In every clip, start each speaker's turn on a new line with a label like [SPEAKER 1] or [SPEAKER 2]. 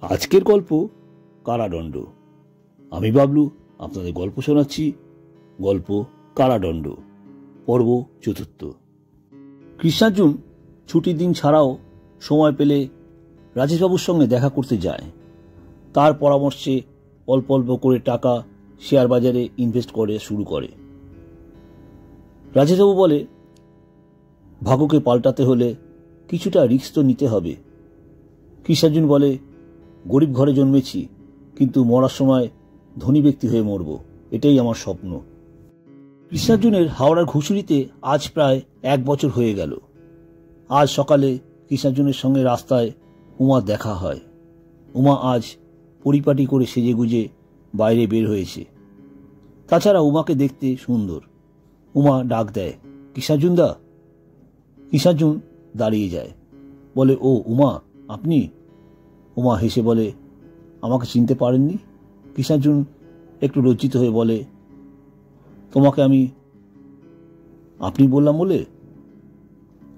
[SPEAKER 1] আজকের গল্প কারাদণ্ড। আমি বাবলু আপনাদের গল্প শোনাচ্ছি। গল্প কারাদণ্ড, পর্ব চতুর্থ। কৃষ্ণার্জুন ছুটির দিন ছাড়াও সময় পেলে রাজেশবাবুর সঙ্গে দেখা করতে যায়। তার পরামর্শে অল্প অল্প করে টাকা শেয়ার বাজারে ইনভেস্ট করে শুরু করে। রাজেশবাবু বলে, ভাগ্যকে পাল্টাতে হলে কিছুটা রিস্ক তো নিতে হবে। কৃষ্ণার্জুন বলে, গরিব ঘরে জন্মেছি, কিন্তু মরার সময় ধনী ব্যক্তি হয়ে মরব, এটাই আমার স্বপ্ন। কৃষ্ণার্জুনের হাওড়ার ঘুষুরিতে আজ প্রায় 1 বছর হয়ে গেল। আজ সকালে কৃষ্ণার্জুনের সঙ্গে রাস্তায় উমার দেখা হয়। উমা আজ পরিপাটি করে সেজেগুজে বাইরে বের হয়েছে। তাছাড়া উমাকে দেখতে সুন্দর। উমা ডাক দেয়, কৃষ্ণার্জুন দা। কৃষ্ণার্জুন দাঁড়িয়ে যায়, বলে, ও উমা, আপনি? উমা হেসে বলে, আমাকে চিনতে পারেননি? কৃষ্ণার্জুন একটু লজ্জিত হয়ে বলে, তোমাকে আমি আপনি বললাম বলে?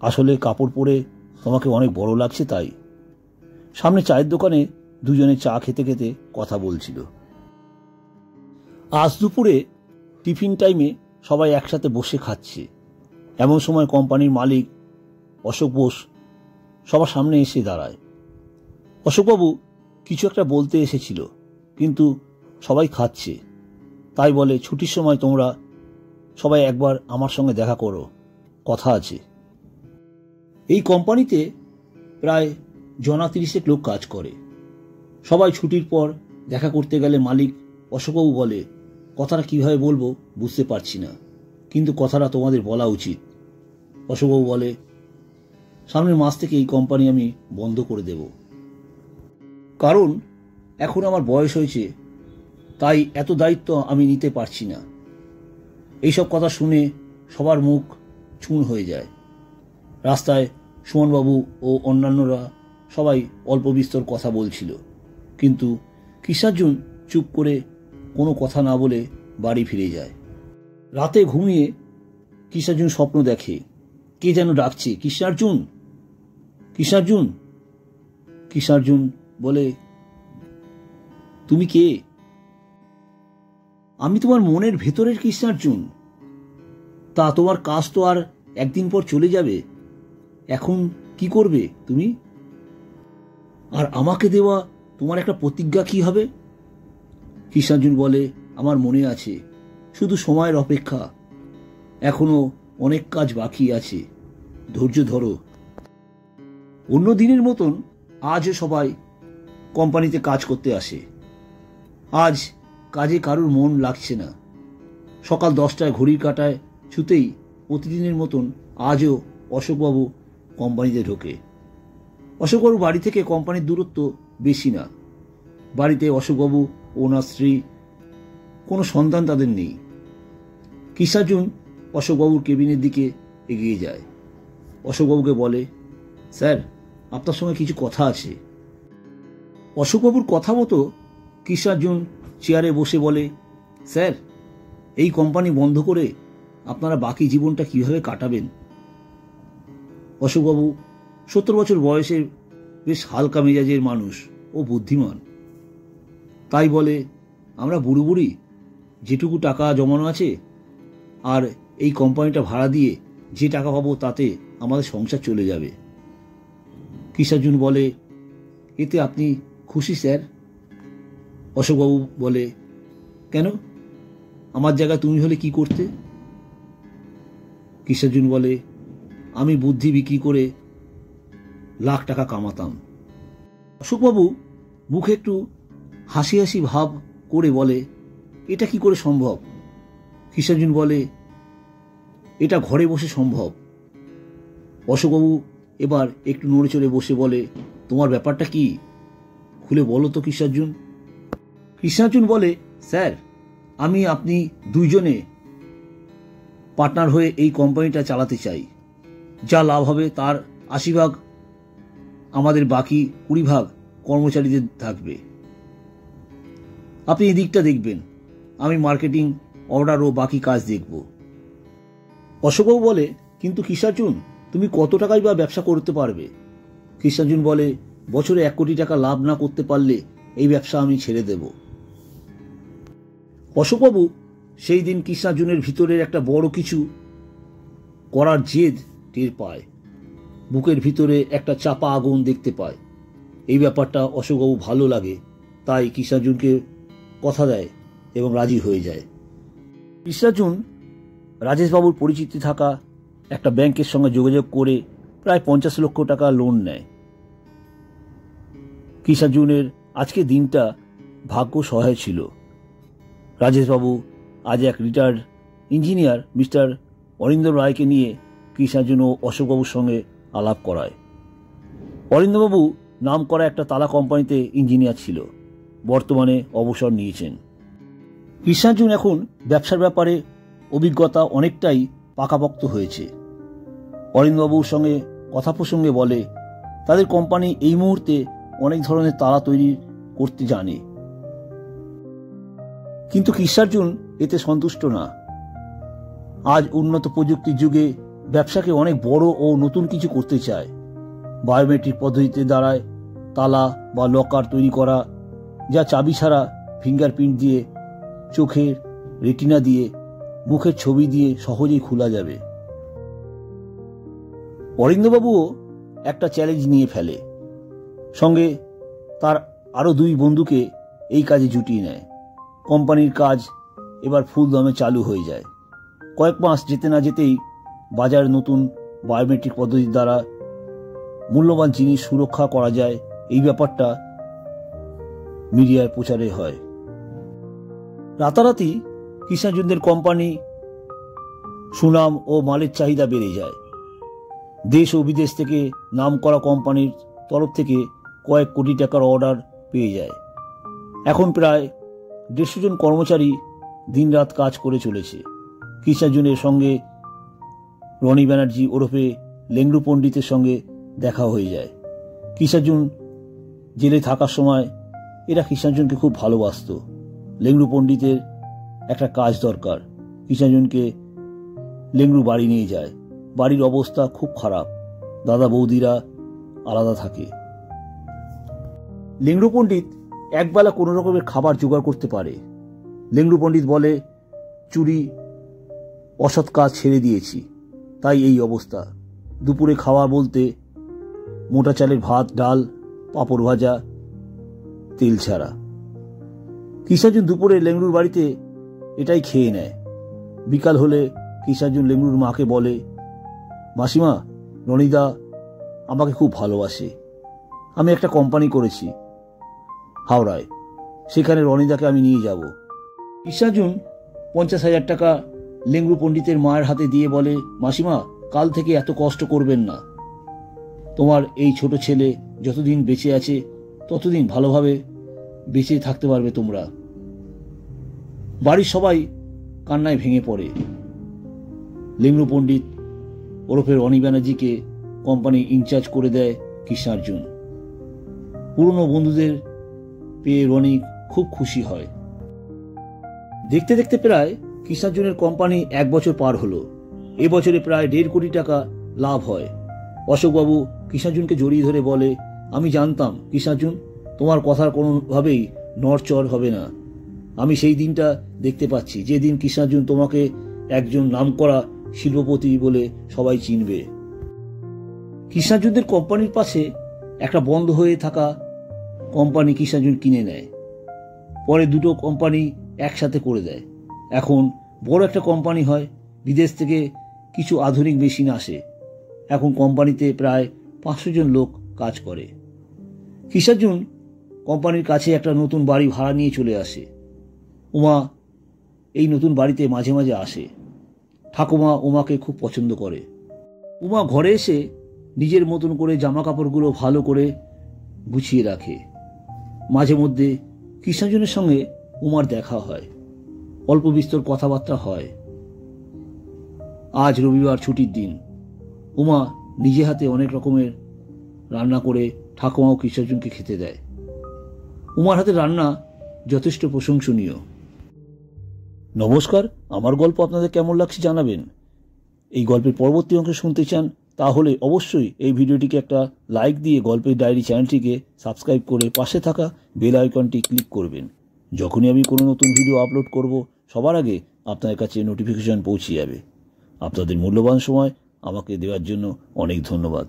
[SPEAKER 1] আসলে কাপড় পরে তোমাকে অনেক বড় লাগছে তাই। সামনে চায়ের দোকানে দুজনে চা খেতে খেতে কথা বলছিল। আজ দুপুরে টিফিন টাইমে সবাই একসাথে বসে খাচ্ছে। এমন সময় কোম্পানির মালিক অশোক বোস সবার সামনে এসে দাঁড়ায়। অশোকবাবু কিছু একটা বলতে এসেছিল, কিন্তু সবাই খাচ্ছে, তাই বলে, ছুটির সময় তোমরা সবাই একবার আমার সঙ্গে দেখা করো, কথা আছে। এই কোম্পানিতে প্রায় 30 লোক কাজ করে। সবাই ছুটির পর দেখা করতে গেলে মালিক অশোকবাবু বলে, কথাটা কিভাবে বলবো বুঝতে পারছি না, কিন্তু কথাটা তোমাদের বলা উচিত। অশোকবাবু বলে, সামনের মাস থেকে এই কোম্পানি আমি বন্ধ করে দেব, কারণ এখন আমার বয়স হয়েছে, তাই এত দায়িত্ব আমি নিতে পারছি না। এইসব কথা শুনে সবার মুখ চুন হয়ে যায়। রাস্তায় সুমনবাবু ও অন্যান্যরা সবাই অল্প বিস্তর কথা বলছিল, কিন্তু কৃষ্ণার্জুন চুপ করে কোনো কথা না বলে বাড়ি ফিরে যায়। রাতে ঘুমিয়ে কৃষ্ণার্জুন স্বপ্ন দেখে, কে যেন ডাকছে, কৃষ্ণার্জুন, কৃষ্ণার্জুন। কৃষ্ণার্জুন বলে, তুমি কে? আমি তোমার মনের ভেতরের কৃষ্ণার্জুন। তা তোমার কাজ তো আর একদিন পর চলে যাবে, এখন কি করবে তুমি? আর আমাকে দেওয়া তোমার একটা প্রতিজ্ঞা কি হবে? কৃষ্ণার্জুন বলে, আমার মনে আছে, শুধু সময়ের অপেক্ষা, এখনো অনেক কাজ বাকি আছে, ধৈর্য ধরো। অন্য দিনের মতন আজও সবাই কোম্পানিতে কাজ করতে আসে। আজ কাজে কারুর মন লাগছে না। সকাল 10টায় ঘড়ির কাঁটায় ছুতেই প্রতিদিনের মতন আজও অশোকবাবু কোম্পানিতে ঢোকে। অশোকবাবু বাড়ি থেকে কোম্পানির দূরত্ব বেশি না। বাড়িতে অশোকবাবু ও ওনার স্ত্রী, কোনো সন্তান তাদের নেই। কৃষ্ণার্জুন অশোকবাবুর কেবিনের দিকে এগিয়ে যায়। অশোকবাবুকে বলে, স্যার, আপনার সঙ্গে কিছু কথা আছে। অশোকবাবুর কথা মতো কৃষ্ণার্জুন চেয়ারে বসে বলে, স্যার, এই কোম্পানি বন্ধ করে আপনারা বাকি জীবনটা কিভাবে কাটাবেন? অশোকবাবু 70 বছর বয়সের, বেশ হালকা মেজাজের মানুষ ও বুদ্ধিমান। তাই বলে, আমরা বুড়ো বুড়ি যেটুকু টাকা জমানো আছে আর এই কোম্পানিটা ভাড়া দিয়ে যে টাকা পাবো তাতে আমাদের সংসার চলে যাবে। কৃষ্ণার্জুন বলে, এতে আপনি খুশি স্যার? অশোকবাবু বলে, কেন, আমার জায়গায় তুমি হলে কি করতে? কৃষ্ণার্জুন বলে, আমি বুদ্ধি বিক্রি করে লাখ টাকা কামাতাম। অশোকবাবু মুখে একটু হাসি হাসি ভাব করে বলে, এটা কি করে সম্ভব? কৃষ্ণার্জুন বলে, এটা ঘরে বসে সম্ভব। অশোকবাবু এবার একটু নড়ে চড়ে বসে বলে, তোমার ব্যাপারটা কি, খুলে বলো তো কৃষ্ণার্জুন। কৃষ্ণার্জুন বলে, স্যার, আমি আপনি দুইজনে পার্টনার হয়ে এই কোম্পানিটা চালাতে চাই। যা লাভ হবে তার 80 ভাগ আমাদের, বাকি 20 ভাগ কর্মচারীদের থাকবে। আপনি এই দিকটা দেখবেন, আমি মার্কেটিং, অর্ডার ও বাকি কাজ দেখব। অশোকবাবু বলে, কিন্তু কৃষ্ণার্জুন, তুমি কত টাকায় বা ব্যবসা করতে পারবে? কৃষ্ণার্জুন বলে, বছরে 1 কোটি টাকা লাভ না করতে পারলে এই ব্যবসা আমি ছেড়ে দেব। অশোকবাবু সেই দিন কৃষ্ণার্জুনের ভিতরের একটা বড় কিছু করার জেদ টের পায়। বুকের ভিতরে একটা চাপা আগুন দেখতে পায়। এই ব্যাপারটা অশোকবাবু ভালো লাগে, তাই কৃষ্ণার্জুনকে কথা দেয় এবং রাজি হয়ে যায়। কৃষ্ণার্জুন রাজেশবাবুর পরিচিতি থাকা একটা ব্যাংকের সঙ্গে যোগাযোগ করে প্রায় 50 লক্ষ টাকা লোন নেয়। কৃষ্ণার্জুনের আজকে দিনটা ভাগ্য সহায় ছিল। রাজেশবাবু আজ এক রিটায়ার্ড ইঞ্জিনিয়ার মিস্টার অরিন্দম রায়কে নিয়ে কৃষ্ণার্জুন ও অশোকবাবুর সঙ্গে আলাপ করায়। অরিন্দমবাবু নাম করা একটা তালা কোম্পানিতে ইঞ্জিনিয়ার ছিল, বর্তমানে অবসর নিয়েছেন। কৃষ্ণার্জুন এখন ব্যবসার ব্যাপারে অভিজ্ঞতা অনেকটাই পাকাপোক্ত হয়েছে। অরিন্দমবাবুর সঙ্গে কথা প্রসঙ্গে বলে তাদের কোম্পানি এই মুহূর্তে অনেক ধরনের তালা তৈরি করতে জানে, কিন্তু কৃষ্ণার্জুন এতে সন্তুষ্ট না। আজ উন্নত প্রযুক্তির যুগে ব্যবসাকে অনেক বড় ও নতুন কিছু করতে চায়। বায়োমেট্রিক পদ্ধতিতে দ্বারায় তালা বা লকার তৈরি করা, যা চাবি ছাড়া ফিঙ্গারপ্রিন্ট দিয়ে, চোখের রেটিনা দিয়ে, মুখের ছবি দিয়ে সহজেই খোলা যাবে। অরিন্দমবাবুও একটা চ্যালেঞ্জ নিয়ে ফেলে, সঙ্গে তার আরো 2 বন্ধুকে এই কাজে জুটিয়ে নেয়। কোম্পানির কাজ এবার ফুল দমে চালু হয়ে যায়। কয়েক মাস যেতে না যেতেই বাজারে নতুন বায়োমেট্রিক পদ্ধতির দ্বারা মূল্যবান জিনিস সুরক্ষা করা যায়, এই ব্যাপারটা মিডিয়ায় প্রচারে হয়। রাতারাতি কৃষ্ণার্জুনদের কোম্পানি সুনাম ও মালের চাহিদা বেড়ে যায়। দেশ ও বিদেশ থেকে নামকরা কোম্পানির তরফ থেকে কয়েক কোটি টাকার অর্ডার পেয়ে যায়। এখন প্রায় 150 জন কর্মচারী দিনরাত কাজ করে চলেছে। কৃষ্ণার্জুনের সঙ্গে রনি ব্যানার্জি ওরফে লেংড়ু পণ্ডিতের সঙ্গে দেখা হয়ে যায়। কৃষ্ণার্জুন জেলে থাকার সময় এরা কৃষ্ণার্জুনকে খুব ভালোবাসত। লেংড়ু পণ্ডিতের একটা কাজ দরকার। কৃষ্ণার্জুনকে লেংড়ু বাড়ি নিয়ে যায়। বাড়ির অবস্থা খুব খারাপ, দাদা বৌদিরা আলাদা থাকে। লেংড়ু পণ্ডিত একবেলা কোনো রকমের খাবার জোগাড় করতে পারে। লেংড়ু পণ্ডিত বলে, চুরি অসৎ কাজ ছেড়ে দিয়েছি, তাই এই অবস্থা। দুপুরে খাওয়া বলতে মোটা চালের ভাত, ডাল, পাঁপড় ভাজা, তেল ছাড়া। কৃষ্ণার্জুন দুপুরে লেংড়ুর বাড়িতে এটাই খেয়ে নেয়। বিকাল হলে কৃষ্ণার্জুন লেংড়ুর মাকে বলে, মাসিমা, রনিদা আমাকে খুব ভালোবাসে। আমি একটা কোম্পানি করেছি হাওড়ায়, সেখানে রনিদাকে আমি নিয়ে যাব। কৃষ্ণার্জুন 50,000 টাকা লেংড়ু পণ্ডিতের মায়ের হাতে দিয়ে বলে, মাসিমা, কাল থেকে এত কষ্ট করবেন না। তোমার এই ছোট ছেলে যতদিন বেঁচে আছে ততদিন ভালোভাবে বেঁচে থাকতে পারবে তোমরা। বাড়ির সবাই কান্নায় ভেঙে পড়ে। লেংড়ু পণ্ডিত ওরফে রনি ব্যানার্জিকে কোম্পানি ইনচার্জ করে দেয় কৃষ্ণার্জুন। পুরনো বন্ধুদের পেয়ে রনি খুব খুশি হয়। দেখতে দেখতে প্রায় কৃষ্ণার্জুনের কোম্পানি 1 বছর পার হলো। এবছরে প্রায় 1.5 কোটি টাকা লাভ হয়। অশোকবাবু কৃষ্ণার্জুনকে জড়িয়ে ধরে বলে, আমি জানতাম কৃষ্ণার্জুন, তোমার কথার কোনোভাবেই নড়চড় হবে না। আমি সেই দিনটা দেখতে পাচ্ছি, যেদিন কৃষ্ণার্জুন তোমাকে একজন নামকরা শিল্পপতি বলে সবাই চিনবে। কৃষ্ণার্জুনদের কোম্পানির পাশে একটা বন্ধ হয়ে থাকা কোম্পানি কৃষ্ণার্জুন কিনে নেয়। পরে 2টো কোম্পানি একসাথে করে দেয়। এখন বড় একটা কোম্পানি হয়। বিদেশ থেকে কিছু আধুনিক মেশিন আসে। এখন কোম্পানিতে প্রায় 500 জন লোক কাজ করে। কৃষ্ণার্জুন কোম্পানির কাছে একটা নতুন বাড়ি ভাড়া নিয়ে চলে আসে। উমা এই নতুন বাড়িতে মাঝে মাঝে আসে। ঠাকুমা উমাকে খুব পছন্দ করে। উমা ঘরে এসে নিজের মতন করে জামা কাপড়গুলো ভালো করে গুছিয়ে রাখে। মাঝে মধ্যে কৃষ্ণার্জুনের সঙ্গে উমার দেখা হয়, অল্প বিস্তর কথাবার্তা হয়। আজ রবিবার, ছুটির দিন। উমা নিজে হাতে অনেক রকমের রান্না করে ঠাকুমা ও কৃষ্ণার্জুনকে খেতে দেয়। উমার হাতে রান্না যথেষ্ট প্রশংসনীয়। নমস্কার, আমার গল্প আপনাদের কেমন লাগছে জানাবেন। এই গল্পের পরবর্তী অংশ শুনতে চান তাহলে অবশ্যই এই ভিডিওটিকে একটা লাইক দিয়ে গল্পের ডায়েরি চ্যানেলটিকে সাবস্ক্রাইব করে পাশে থাকা বেল আইকনটি ক্লিক করবেন। যখনই আমি কোনো নতুন ভিডিও আপলোড করব সবার আগে আপনার কাছে নোটিফিকেশন পৌঁছে যাবে। আপনাদের মূল্যবান সময় আমাকে দেওয়ার জন্য অনেক ধন্যবাদ।